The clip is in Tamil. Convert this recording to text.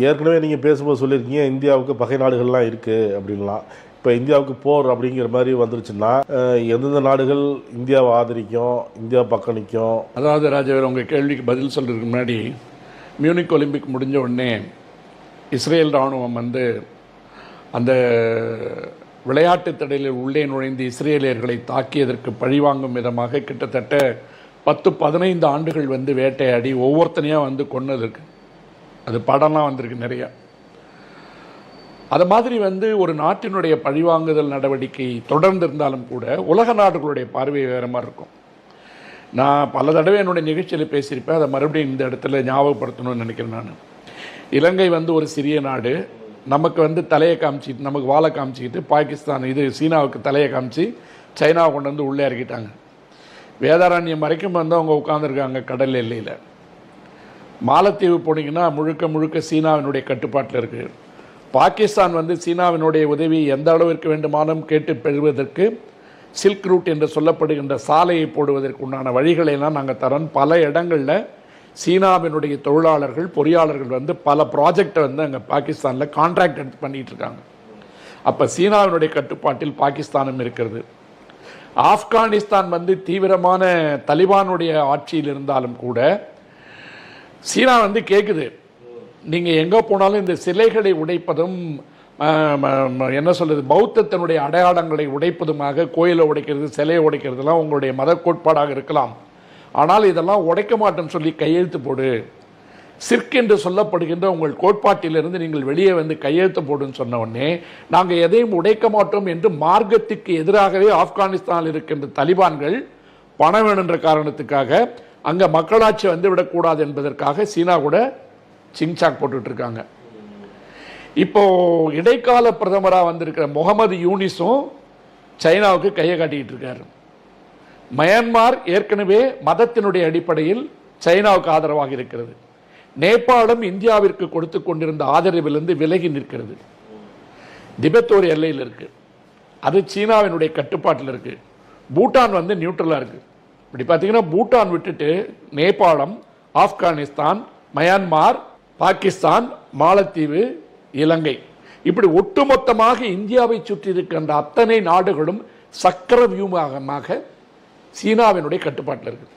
ஏற்கனவே நீங்கள் பேசும்போது சொல்லியிருக்கீங்க இந்தியாவுக்கு பகை நாடுகள்லாம் இருக்குது அப்படின்லாம். இப்போ இந்தியாவுக்கு போர் அப்படிங்கிற மாதிரி வந்துருச்சுன்னா எந்தெந்த நாடுகள் இந்தியாவை ஆதரிக்கும், இந்தியா பக்கம் நிற்கும்? அதாவது ராஜவேல், உங்கள் கேள்விக்கு பதில் சொல்கிறதுக்கு முன்னாடி மியூனிக் ஒலிம்பிக் முடிஞ்ச உடனே இஸ்ரேல் இராணுவம் அந்த விளையாட்டு தடையில் உள்ளே நுழைந்து இஸ்ரேலியர்களை தாக்கியதற்கு பழிவாங்கும் விதமாக கிட்டத்தட்ட 10-15 ஆண்டுகள் வேட்டையாடி ஒவ்வொருத்தனையாக கொன்னதுக்கு அது படம்லாம் வந்திருக்கு நிறையா. அது மாதிரி ஒரு நாட்டினுடைய பழிவாங்குதல் நடவடிக்கை தொடர்ந்து இருந்தாலும் கூட உலக நாடுகளுடைய பார்வை வேறு மாதிரி இருக்கும். நான் பல தடவை என்னுடைய நிகழ்ச்சியில் பேசியிருப்பேன், அதை மறுபடியும் இந்த இடத்துல ஞாபகப்படுத்தணும்னு நினைக்கிறேன். நான் இலங்கை ஒரு சிறிய நாடு, நமக்கு தலையை காமிச்சிட்டு நமக்கு வாழை காமிச்சிக்கிட்டு பாகிஸ்தான் சீனாவுக்கு தலையை காமிச்சு சைனாவை கொண்டு உள்ளே இறக்கிட்டாங்க. வேதாரண்யம் வரைக்கும் அவங்க உட்காந்துருக்காங்க கடல் எல்லையில். மாலத்தீவு போனீங்கன்னா முழுக்க முழுக்க சீனாவினுடைய கட்டுப்பாட்டில் இருக்குது. பாகிஸ்தான் சீனாவினுடைய உதவியை எந்த அளவிற்கு வேண்டுமானும் கேட்டு பெறுவதற்கு சில்க் ரூட் என்று சொல்லப்படுகின்ற சாலையை போடுவதற்கு உண்டான வழிகளையெல்லாம் நாங்கள் தரோம். பல இடங்களில் சீனாவினுடைய தொழிலாளர்கள் பொறியாளர்கள் பல ப்ராஜெக்டை அங்கே பாகிஸ்தானில் கான்ட்ராக்ட் எடுத்து பண்ணிகிட்டு இருக்காங்க. அப்போ சீனாவினுடைய கட்டுப்பாட்டில் பாகிஸ்தானும் இருக்கிறது. ஆப்கானிஸ்தான் தீவிரமான தலிபானுடைய ஆட்சியில் இருந்தாலும் கூட சீனா கேட்குது, நீங்கள் எங்கே போனாலும் இந்த சிலைகளை உடைப்பதும் என்ன சொல்கிறது பௌத்தத்தினுடைய அடையாளங்களை உடைப்பதுமாக கோயிலை உடைக்கிறது சிலையை உடைக்கிறதுலாம் உங்களுடைய மத கோட்பாடாக இருக்கலாம், ஆனால் இதெல்லாம் உடைக்க மாட்டேன்னு சொல்லி கையெழுத்து போடு, சிர்க் என்று சொல்லப்படுகின்ற உங்கள் கோட்பாட்டிலிருந்து நீங்கள் வெளியே கையெழுத்து போடுன்னு சொன்ன உடனே நாங்கள் எதையும் உடைக்க மாட்டோம் என்று மார்க்கத்துக்கு எதிராகவே ஆப்கானிஸ்தானில் இருக்கின்ற தலிபான்கள் பணம் வேணுன்ற காரணத்துக்காக அங்கே மக்களாட்சி விடக்கூடாது என்பதற்காக சீனா கூட சிங்சாக் போட்டுட்டு இருக்காங்க. இப்போ இடைக்கால பிரதமராக வந்திருக்கிற முகமது யூனிஸும் சைனாவுக்கு கையை காட்டிக்கிட்டு இருக்காரு. மயன்மார் ஏற்கனவே மதத்தினுடைய அடிப்படையில் சைனாவுக்கு ஆதரவாக இருக்கிறது. நேபாளம் இந்தியாவிற்கு கொடுத்து கொண்டிருந்த ஆதரவிலிருந்து விலகி நிற்கிறது. திபெத் ஒரு எல்லையில் இருக்கு, அது சீனாவினுடைய கட்டுப்பாட்டில் இருக்கு. பூட்டான் நியூட்ரலா இருக்கு. இப்படி பார்த்தீங்கன்னா பூட்டான் விட்டுட்டு நேபாளம், ஆப்கானிஸ்தான், மயன்மார், பாகிஸ்தான், மாலத்தீவு, இலங்கை, இப்படி ஒட்டுமொத்தமாக இந்தியாவை சுற்றி இருக்கின்ற அத்தனை நாடுகளும் சக்கர வியூகமாக சீனாவினுடைய கட்டுப்பாட்டில் இருக்கு.